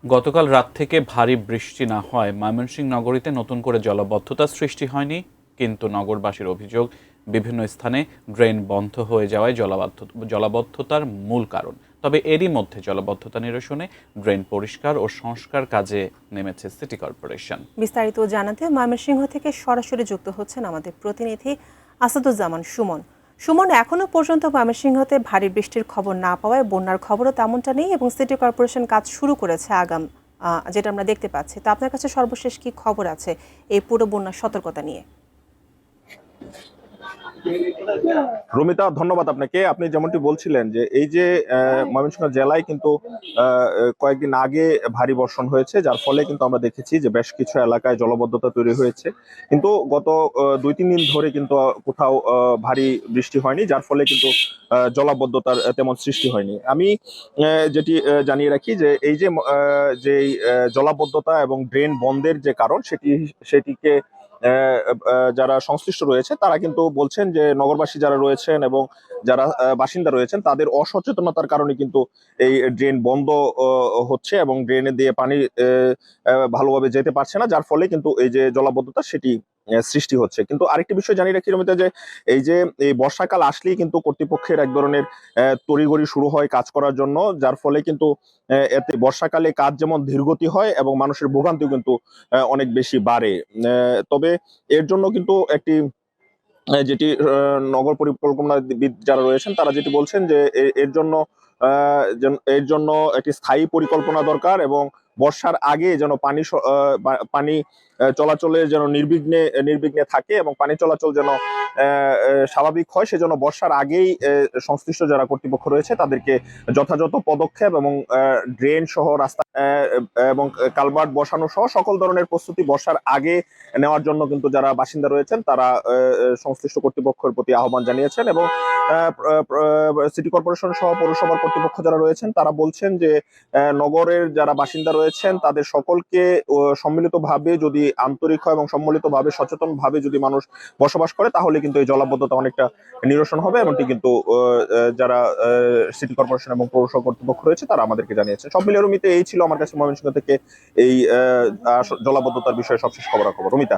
গতকাল রাত থেকে ভারী বৃষ্টি না হওয়ায় ময়মনসিংহ নগরীতে নতুন করে জলাবদ্ধতার সৃষ্টি হয়নি, কিন্তু নগরবাসীর অভিযোগ বিভিন্ন স্থানে ড্রেন বন্ধ হয়ে যাওয়ায় জলাবদ্ধতার মূল কারণ। তবে এরই মধ্যে জলাবদ্ধতা নিরসনে ড্রেন পরিষ্কার ও সংস্কার কাজে নেমেছে সিটি কর্পোরেশন। বিস্তারিত জানাতে ময়মনসিংহ থেকে সরাসরি যুক্ত হচ্ছেন আমাদের প্রতিনিধি আসাদুজ্জামান সুমন। সুমন, এখনো পর্যন্ত ময়মনসিংহতে ভারী বৃষ্টির খবর না পাওয়ায় বন্যার খবরও তেমনটা নেই এবং সিটি কর্পোরেশন কাজ শুরু করেছে যেটা আমরা দেখতে পাচ্ছি। তো আপনার কাছে সর্বশেষ কি খবর আছে এই পুরো বন্যার সতর্কতা নিয়ে? রমিতা, ধন্যবাদ আপনাকে। আপনি যেমনটি বলছিলেন যে এই যে ময়মনসিংহ জেলায় কিন্তু কয়েকদিন আগে ভারী বর্ষণ হয়েছে, যার ফলে কিন্তু আমরা দেখেছি যে বেশ কিছু এলাকায় জলাবদ্ধতা তৈরি হয়েছে। কিন্তু গত 2-3 দিন ধরে কিন্তু কোথাও ভারী বৃষ্টি হয়নি, যার ফলে কিন্তু জলাবদ্ধতার তেমন সৃষ্টি হয়নি। আমি যেটি জানিয়ে রাখি যে এই যে জলাবদ্ধতা এবং ড্রেন বন্ধের যে কারণ সেটিকে যারা সংশ্লিষ্ট রয়েছে তারা কিন্তু বলছেন যে নগরবাসী যারা রয়েছেন এবং যারা বাসিন্দা রয়েছেন তাদের অসচেতনতার কারণে কিন্তু এই ড্রেন বন্ধ হচ্ছে এবং ড্রেনে দিয়ে পানি ভালোভাবে যেতে পারছে না, যার ফলে কিন্তু এই যে জলাবদ্ধতা সেটি সৃষ্টি হচ্ছে। কিন্তু আরেকটি বিষয় জানিয়ে রাখি রমিতা, যে এই বর্ষাকাল আসলেই কিন্তু কর্তৃপক্ষের এক ধরনের তড়িঘড়ি শুরু হয় কাজ করার জন্য, যার ফলে কিন্তু এতে বর্ষাকালে কাজ যেমন ধীরগতি হয় এবং মানুষের ভোগান্তিও কিন্তু অনেক বেশি বাড়ে। তবে এর জন্য কিন্তু একটি যেটি নগর পরিকল্পনাবিদ যারা রয়েছেন তারা যেটি বলছেন যে এর জন্য একটি স্থায়ী পরিকল্পনা দরকার এবং বর্ষার আগে যেন পানি চলাচলে যেন নির্বিঘ্নে থাকে এবং পানি চলাচল যেন স্বাভাবিক হয়, সেজন্য বর্ষার আগেই সংশ্লিষ্ট যারা কর্তৃপক্ষ রয়েছে তাদেরকে যথাযথ পদক্ষেপ এবং ড্রেন সহ রাস্তা এবং কালভার্ট বসানো সহ সকল ধরনের প্রস্তুতি বর্ষার আগে নেওয়ার জন্য কিন্তু যারা বাসিন্দা রয়েছেন তারা সংশ্লিষ্ট কর্তৃপক্ষের প্রতি আহ্বান জানিয়েছেন। এবং সিটি কর্পোরেশন সহ পৌরসভার কর্তৃপক্ষ যারা রয়েছেন তারা বলছেন যে নগরের যারা বাসিন্দা রয়েছেন তাদের সকলকে সম্মিলিতভাবে যদি আন্তরিক হয় এবং সম্মিলিতভাবে সচেতনভাবে যদি মানুষ বসবাস করে তাহলে কিন্তু এই জলাবদ্ধতা অনেকটা নিরসন হবে, এমনটি কিন্তু যারা সিটি কর্পোরেশন এবং পৌরসভা কর্তৃপক্ষ রয়েছে তারা আমাদেরকে জানিয়েছে। সব মিলিয়ে রমিতা, এই ছিল আমার কাছে ময়মনসিংহ থেকে এই জলাবদ্ধতার বিষয়ে সবশেষ খবরাখবর। রমিতা।